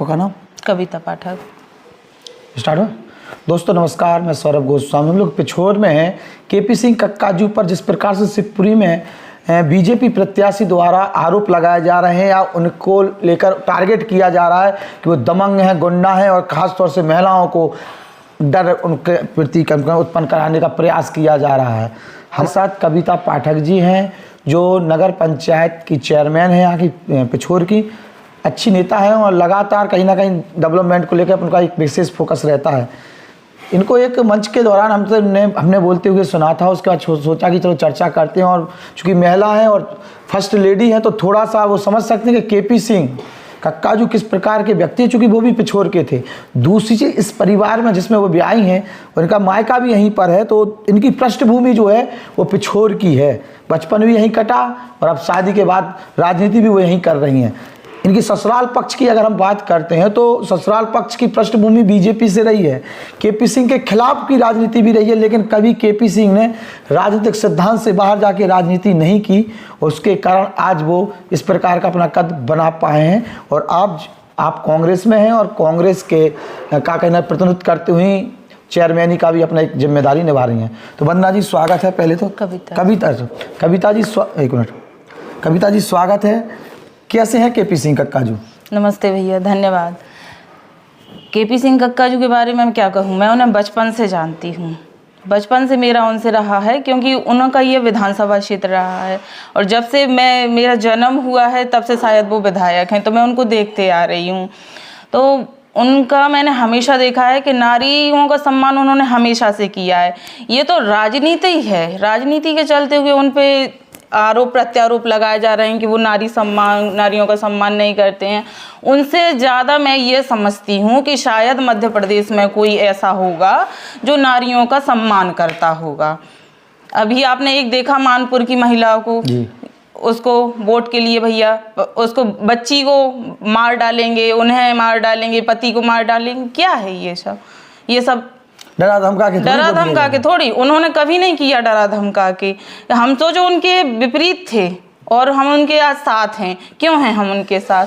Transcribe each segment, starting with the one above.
आपका नाम? कविता पाठक। स्टार्ट हो। दोस्तों नमस्कार, मैं सौरभ गोस्वामी। हम लोग पिछोर में हैं। केपी सिंह कक्काजू पर जिस प्रकार से शिवपुरी में बीजेपी प्रत्याशी द्वारा आरोप लगाए जा रहे हैं या उनको लेकर टारगेट किया जा रहा है कि वो दमंग हैं, गुंडा हैं और ख़ास तौर से महिलाओं को डर उनके प्रति उत्पन्न कराने का प्रयास किया जा रहा है। हमारे साथ कविता पाठक जी हैं जो नगर पंचायत की चेयरमैन है यहाँ की पिछोर की, अच्छी नेता है और लगातार कहीं ना कहीं डेवलपमेंट को लेकर उनका एक विशेष फोकस रहता है। इनको एक मंच के दौरान हमने बोलते हुए सुना था, उसके बाद सोचा कि चलो चर्चा करते हैं और चूँकि महिला हैं और फर्स्ट लेडी हैं तो थोड़ा सा वो समझ सकते हैं कि केपी सिंह कक्काजू किस प्रकार के व्यक्ति हैं, चूँकि वो भी पिछोर के थे। दूसरी चीज़, इस परिवार में जिसमें वो ब्याही हैं और इनका मायका भी यहीं पर है तो इनकी पृष्ठभूमि जो है वो पिछोर की है। बचपन भी यहीं कटा और अब शादी के बाद राजनीति भी वो यहीं कर रही हैं। इनकी ससुराल पक्ष की अगर हम बात करते हैं तो ससुराल पक्ष की पृष्ठभूमि बीजेपी से रही है। केपी सिंह के खिलाफ की राजनीति भी रही है, लेकिन कभी केपी सिंह ने राजनीतिक सिद्धांत से बाहर जाके राजनीति नहीं की। उसके कारण आज वो इस प्रकार का अपना कद बना पाए हैं और आप कांग्रेस में हैं और कांग्रेस के का कहना प्रतिनिधित्व करते हुए चेयरमैनी का भी अपना एक जिम्मेदारी निभा रही हैं। तो वंदना जी स्वागत है। पहले तो कविता जी स्वागत है। कैसे हैं केपी सिंह कक्काजू? नमस्ते भैया, धन्यवाद। केपी सिंह कक्काजू के बारे में क्या कहूँ, मैं उन्हें बचपन से जानती हूँ। बचपन से मेरा उनसे रहा है क्योंकि उनका ये विधानसभा क्षेत्र रहा है और जब से मेरा जन्म हुआ है तब से शायद वो विधायक हैं, तो मैं उनको देखते आ रही हूँ। तो उनका मैंने हमेशा देखा है कि नारियों का सम्मान उन्होंने हमेशा से किया है। ये तो राजनीति ही है, राजनीति के चलते हुए उन पे आरोप प्रत्यारोप लगाए जा रहे हैं कि वो नारियों का सम्मान नहीं करते हैं। उनसे ज़्यादा मैं ये समझती हूँ कि शायद मध्य प्रदेश में कोई ऐसा होगा जो नारियों का सम्मान करता होगा। अभी आपने एक देखा मानपुर की महिला को, उसको वोट के लिए भैया उसको बच्ची को मार डालेंगे, उन्हें मार डालेंगे, पति को मार डालेंगे। क्या है ये सब डरा धमका के थोड़ी। उन्होंने कभी नहीं किया डरा धमका के। हम तो जो उनके विपरीत थे और हम उनके आज साथ हैं। क्यों हैं हम उनके साथ?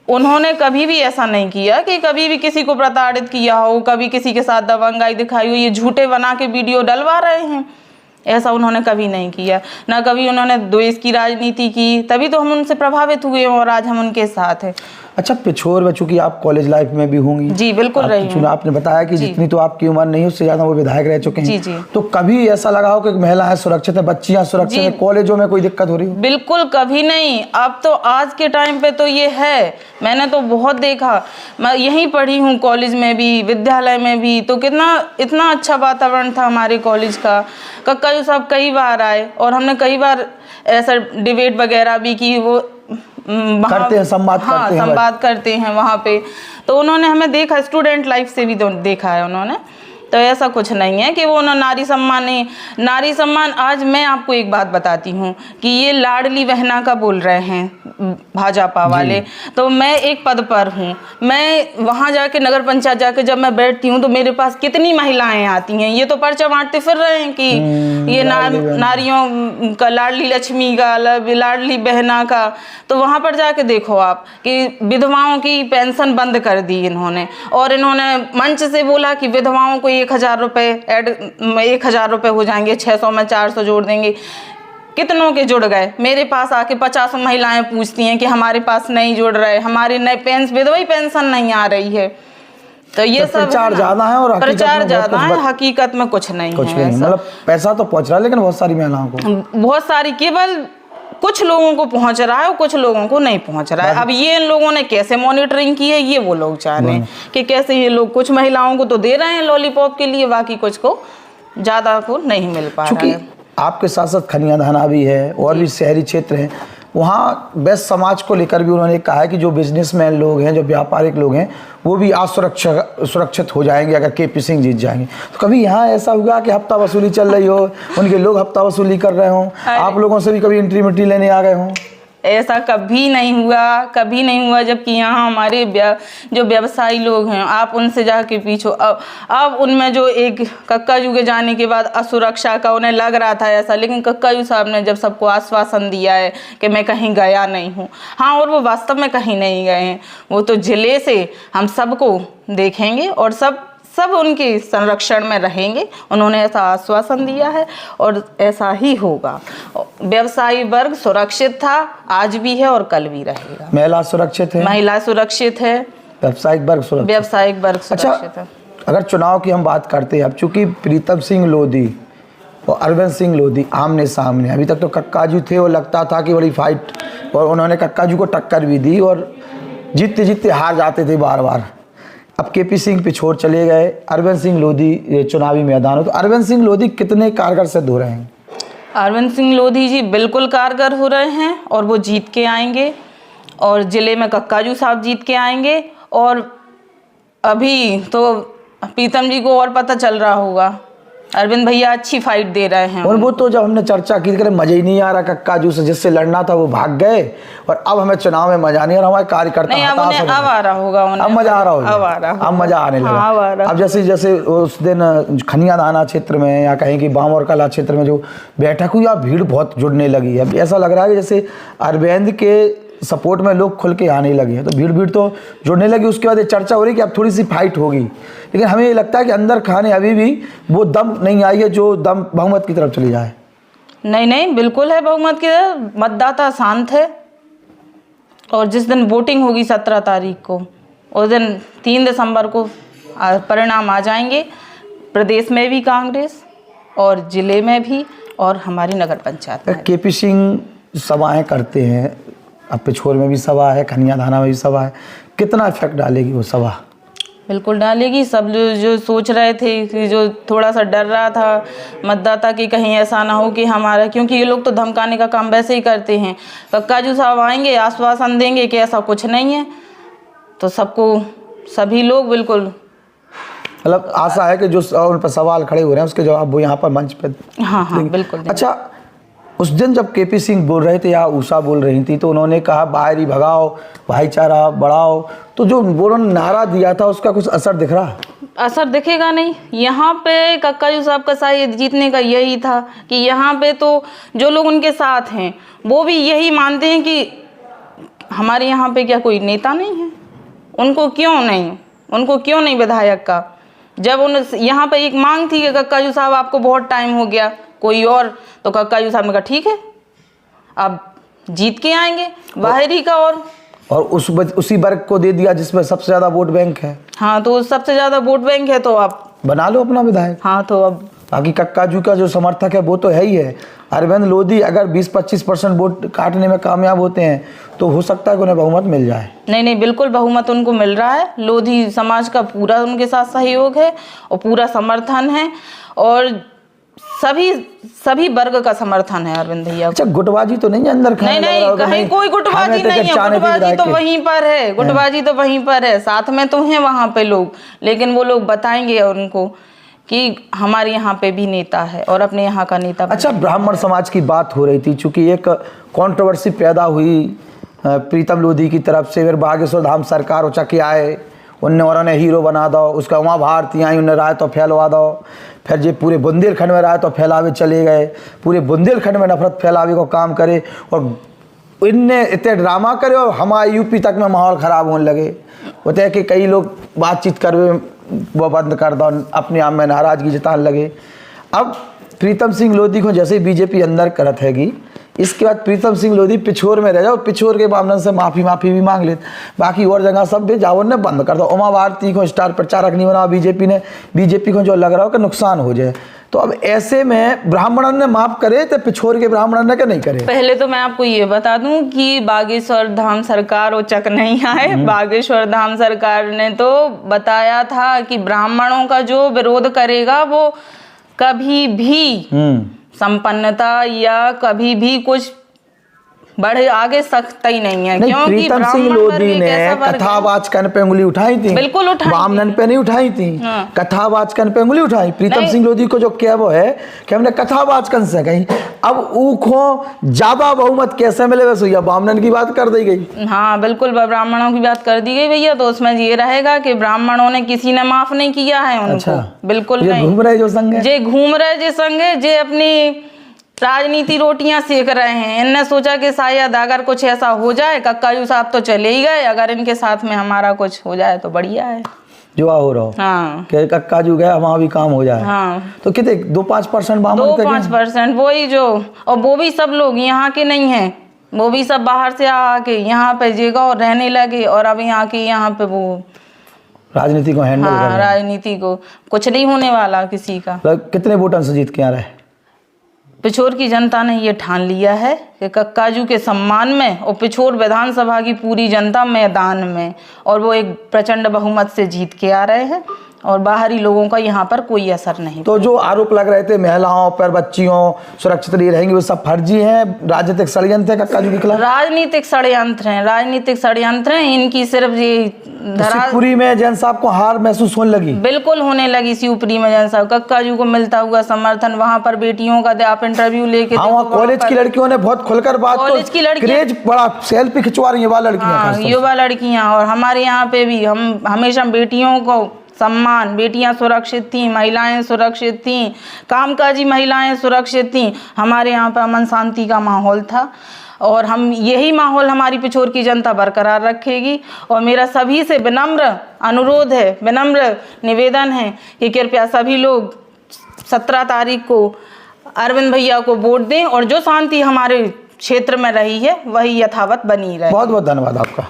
उन्होंने कभी भी ऐसा नहीं किया कि कभी भी किसी को प्रताड़ित किया हो, कभी किसी के साथ दबंगाई दिखाई हो। ये झूठे बना के वीडियो डलवा रहे हैं, ऐसा उन्होंने कभी नहीं किया। ना कभी उन्होंने द्वेष की राजनीति की, तभी तो हम उनसे प्रभावित हुए और आज हम उनके साथ हैं। अच्छा, पिछोर में चूंकि आप कॉलेज लाइफ में भी होंगी। जी बिल्कुल रही हूँ। आपने बताया कि जितनी तो आपकी उम्र नहीं उससे ज़्यादा वो विधायक रह चुके हैं। जी। तो कभी ऐसा लगा हो कि महिलाएं सुरक्षित है, बच्चियां सुरक्षित है, कॉलेजों में कोई दिक्कत हो रही हो? बिल्कुल कभी नहीं। अब तो आज के टाइम पे तो ये है, मैंने तो बहुत देखा। मैं यहीं पढ़ी हूँ कॉलेज में भी, विद्यालय में भी, तो इतना अच्छा वातावरण था हमारे कॉलेज का। कक्काजू साहब कई बार आए और हमने कई बार ऐसा डिबेट वगैरह भी की। वो करते हैं, संवाद करते हैं वहाँ पे। तो उन्होंने हमें देखा, स्टूडेंट लाइफ से भी तो देखा है उन्होंने। तो ऐसा कुछ नहीं है कि वो नारी सम्मान। आज मैं आपको एक बात बताती हूँ कि ये लाडली बहना का बोल रहे हैं भाजपा वाले, तो मैं एक पद पर हूँ। मैं वहाँ जाके नगर पंचायत जाके जब मैं बैठती हूँ तो मेरे पास कितनी महिलाएं आती हैं। ये तो पर्चा बांटते फिर रहे हैं कि ये नारियों का, लाडली लक्ष्मी का, लाडली बहना का। तो वहाँ पर जाके देखो आप कि विधवाओं की पेंशन बंद कर दी इन्होंने और इन्होंने मंच से बोला कि विधवाओं को 1000 रुपये 1000 रुपये हो जाएंगे, 600 में 400 जोड़ देंगे। कितनों के जुड़ गए? मेरे पास आके 50 महिलाएं पूछती हैं कि हमारे पास नहीं जुड़ रहे, हमारे नए विधवा पेंशन नहीं आ रही है। तो ये सब प्रचार ज्यादा है और प्रचार ज्यादा है, हकीकत में कुछ नहीं है। मतलब पैसा तो पहुंच रहा है लेकिन बहुत सारी महिलाओं को, बहुत सारी, केवल कुछ लोगों को पहुंच रहा है और कुछ लोगों को नहीं पहुंच रहा है। अब ये इन लोगों ने कैसे मॉनिटरिंग की है ये वो लोग जाने कि कैसे ये लोग कुछ महिलाओं को तो दे रहे हैं लॉलीपॉप के लिए, बाकी कुछ को ज़्यादा को नहीं मिल पा रहा है। आपके साथ साथ खनिया धाना भी है और भी शहरी क्षेत्र हैं, वहाँ बेस्ट समाज को लेकर भी उन्होंने कहा है कि जो बिजनेसमैन लोग हैं, जो व्यापारिक लोग हैं, वो भी सुरक्षित हो जाएंगे अगर केपी सिंह जीत जाएंगे। तो कभी यहाँ ऐसा हुआ कि हफ्ता वसूली चल रही हो, उनके लोग हफ्ता वसूली कर रहे हों, आप लोगों से भी कभी एंट्री लेने आ गए हों? ऐसा कभी नहीं हुआ। जबकि यहाँ हमारे जो व्यवसायी लोग हैं, आप उनसे जाके पूछो। अब उनमें जो एक कक्काजू के जाने के बाद असुरक्षा का उन्हें लग रहा था ऐसा, लेकिन कक्काजू साहब ने जब सबको आश्वासन दिया है कि मैं कहीं गया नहीं हूँ, हाँ, और वो वास्तव में कहीं नहीं गए हैं। वो तो जिले से हम सबको देखेंगे और सब उनके संरक्षण में रहेंगे। उन्होंने ऐसा आश्वासन दिया है और ऐसा ही होगा। व्यवसायी वर्ग सुरक्षित था, आज भी है और कल भी रहेगा। महिला सुरक्षित है, व्यावसायिक वर्ग सुरक्षित है। अगर चुनाव की हम बात करते हैं, अब चूंकि प्रीतम सिंह लोधी और अरविंद सिंह लोधी आमने सामने, अभी तक तो कक्काजू थे और लगता था कि बड़ी फाइट, और उन्होंने कक्काजू को टक्कर भी दी और जीतते जीतते हार जाते थे बार बार। अब केपी सिंह पिछोड़ चले गए, अरविंद सिंह लोधी चुनावी मैदान हो, तो अरविंद सिंह लोधी कितने कारगर सिद्ध हो रहे हैं? अरविंद सिंह लोधी जी बिल्कुल कारगर हो रहे हैं और वो जीत के आएंगे, और जिले में कक्काजू साहब जीत के आएंगे। और अभी तो प्रीतम जी को और पता चल रहा होगा, अरविंद भैया अच्छी फाइट दे रहे हैं। और वो तो जब हमने चर्चा की कि मजा ही नहीं आ रहा कक्काजू से, जिससे लड़ना था वो भाग गए, और अब हमें चुनाव में मजा नहीं आ रहा, हमारे कार्यकर्ता नहीं, अब आ रहा होगा, अब मजा आ रहा होगा, अब मजा आने लगा। हाँ, अब जैसे उस दिन खनिया दाना क्षेत्र में या कहीं की बाम और कला क्षेत्र में जो बैठक हुई, अब भीड़ बहुत जुड़ने लगी है। अब ऐसा लग रहा है कि जैसे अरविंद के सपोर्ट में लोग खुल के आने लगे हैं, तो भीड़ तो जुड़ने लगी। उसके बाद ये चर्चा हो रही कि अब थोड़ी सी फाइट होगी, लेकिन हमें ये लगता है कि अंदर खाने अभी भी वो दम नहीं आई है जो दम बहुमत की तरफ चली जाए। नहीं, बिल्कुल है बहुमत की तरफ। मतदाता शांत है, और जिस दिन वोटिंग होगी 17 तारीख को, उस दिन 3 दिसंबर को परिणाम आ जाएंगे। प्रदेश में भी कांग्रेस और जिले में भी, और हमारी नगर पंचायत में। केपी सिंह सभाएं करते हैं, अब पिछोर में भी सभा है, खनिया धाना में भी सभा है, कितना इफेक्ट डालेगी वो सभा? बिल्कुल डालेगी। सब जो सोच रहे थे, कि जो थोड़ा सा डर रहा था मतदाता कि कहीं ऐसा ना हो कि हमारा, क्योंकि ये लोग तो धमकाने का काम वैसे ही करते हैं। कक्काजू साहब आएंगे, आश्वासन देंगे कि ऐसा कुछ नहीं है, तो सभी लोग बिल्कुल, मतलब आशा है कि जो उन पर सवाल खड़े हो रहे हैं उसके जवाब वो यहाँ पर मंच पे। हाँ, बिल्कुल। अच्छा, उस दिन जब केपी सिंह बोल रहे थे या उषा बोल रही थी, तो उन्होंने कहा बाहरी भगाओ, भाईचारा बढ़ाओ, तो जो उन्होंने नारा दिया था उसका कुछ असर दिख रहा? असर दिखेगा नहीं। यहाँ पे कक्काजू साहब का शायद जीतने का यही था कि यहाँ पे तो जो लोग उनके साथ हैं वो भी यही मानते हैं कि हमारे यहाँ पे क्या कोई नेता नहीं है, उनको क्यों नहीं विधायक का। जब उन यहाँ पे एक मांग थी कि कक्काजू साहब आपको बहुत टाइम हो गया, कोई और, तो कक्काजू साहब ने कहा ठीक है, अब जीत के आएंगे बाहरी का, और उसी वर्ग को दे दिया जिसमें सबसे ज़्यादा वोट बैंक है। हाँ, तो सबसे ज़्यादा वोट बैंक है, तो आप बना लो अपना विधायक। हाँ, तो अब बाकी कक्काजू का जो समर्थक है वो तो है ही है। अरविंद लोधी अगर 20-25% वोट काटने में कामयाब होते हैं तो हो सकता है कि उन्हें बहुमत मिल जाए। नहीं, बिल्कुल बहुमत उनको मिल रहा है। लोधी समाज का पूरा उनके साथ सहयोग है और पूरा समर्थन है, और सभी वर्ग का समर्थन है अरविंद भैया। अच्छा, गुटबाजी तो नहीं है अंदर? नहीं, कहीं कोई गुटबाजी नहीं है। गुटबाजी तो वहीं पर है, गुटबाजी तो वहीं पर है, साथ में तो हैं वहाँ पे लोग, लेकिन वो लोग बताएंगे उनको कि हमारे यहाँ पे भी नेता है और अपने यहाँ का नेता। अच्छा, ब्राह्मण समाज की बात हो रही थी, चूंकि एक कंट्रोवर्सी पैदा हुई प्रीतम लोधी की तरफ से, फिर बागेश्वर धाम सरकार उचक के आए, उन्होंने हीरो बना दो, उसका उमा भारती आई, उन्हें राय तो फैलवा दो, फिर जो पूरे बुंदेलखंड में राय तो फैलावे चले गए, पूरे बुंदेलखंड में नफरत फैलावे को काम करे, और इनने इतने ड्रामा करे और हमारे यूपी तक में माहौल ख़राब होने लगे। होते हैं कि कई लोग बातचीत कर वो बंद कर दो, अपने आप में नाराज़गी जताने लगे। अब प्रीतम सिंह लोधी को जैसे बीजेपी अंदर करत हैगी, इसके बाद प्रीतम सिंह लोधी पिछोर में रह जाओ, पिछोर के मामले से माफ़ी भी मांग लेते, बाकी और जगह सब भी जाओ ने बंद कर दो। उमा भारती को स्टार प्रचारक नहीं बनाओ बीजेपी को जो लग रहा हो कि नुकसान हो जाए। तो अब ऐसे में ब्राह्मणों ने माफ करे तो पिछोर के ब्राह्मणों ने क्या नहीं करे? पहले तो मैं आपको ये बता दूं कि बागेश्वर धाम सरकार उचक नहीं आए। बागेश्वर धाम सरकार ने तो बताया था कि ब्राह्मणों का जो विरोध करेगा वो कभी भी संपन्नता या कभी भी कुछ बढ़े आगे सकता ही नहीं है, नहीं, क्योंकि प्रीतम सिंह ब्राह्मण वर्ग लोधी एक ने ऐसा वर्ग है। कथावाचकन पे उंगली उठाई थी, बिल्कुल उठाई वामनन पे नहीं उठाई थी। हाँ। कथावाचकन पे उंगली उठाई। प्रीतम नहीं। सिंह लोधी को जो क्या वो है कि हमने कथावाचकन से कही, अब ऊखों ज्यादा बहुमत कैसे मिले वैसे या वामनन की बात कर दी गई। हाँ बिल्कुल, ब्राह्मणों की बात कर दी गई भैया, तो उसमें ये रहेगा कि ब्राह्मणों ने किसी ने माफ नहीं किया है उनको। अच्छा। बिल्कुल ये नहीं। घूम रहे जो संग है। जे घूम रहे जे संगे, जे अपनी राजनीति रोटियां सेक रहे हैं। इनने सोचा कि शायद अगर कुछ ऐसा हो जाए, कक्काजू साहब तो चले ही गए, अगर इनके साथ में हमारा कुछ हो जाए तो बढ़िया है। जो हो रहा हो हाँ कि कक्काजू गया वहां भी काम हो जाए। हाँ, तो कितने 2-5% बामन तक हैं? 2-5% वही जो, और वो भी सब लोग यहाँ के नहीं हैं, वो भी सब बाहर से आके यहाँ पे जगह और रहने लगे, और अब यहाँ के यहाँ पे वो राजनीति को हैंडल कर हाँ, रहे हैं। राजनीति को कुछ नहीं होने वाला किसी का। तो कितने वोटों से जीत के आ रहे? पिछोर की जनता ने ये ठान लिया है कि कक्काजू के सम्मान में, और पिछोर विधानसभा की पूरी जनता मैदान में, और वो एक प्रचंड बहुमत से जीत के आ रहे हैं, और बाहरी लोगों का यहाँ पर कोई असर नहीं। तो जो आरोप लग रहे थे महिलाओं पर, बच्चियों सुरक्षित नहीं रहेंगी, वो सब फर्जी है, राजनीतिक षड्यंत्र है कक्काजू के खिलाफ। राजनीतिक षड्यंत्र हैं, राजनीतिक षड्यंत्र हैं। इनकी सिर्फ ये धरा शिवपुरी में जैन साहब को हार महसूस होने लगी। बिल्कुल होने लगी शिवपुरी में जैन साहब, कक्काजू को मिलता हुआ समर्थन। वहां पर बेटियों का आप इंटरव्यू लेके हाँ, देखो, वहाँ कॉलेज की लड़कियों ने बहुत खुलकर बात कॉलेज की लड़कियां- क्रेज बड़ा, सेल्फी खिंचवा रही है युवा लड़कियां हाँ, खासतौर से। युवा लड़कियां। और हमारे यहाँ पे भी हम हमेशा बेटियों को सम्मान, बेटियां सुरक्षित थीं, महिलाएं सुरक्षित थीं, कामकाजी महिलाएं सुरक्षित थीं। हमारे यहाँ पे अमन शांति का माहौल था, और हम यही माहौल हमारी पिछोर की जनता बरकरार रखेगी। और मेरा सभी से विनम्र अनुरोध है, विनम्र निवेदन है कि कृपया सभी लोग 17 तारीख को अरविंद भैया को वोट दें, और जो शांति हमारे क्षेत्र में रही है वही यथावत बनी रहे। बहुत बहुत धन्यवाद आपका।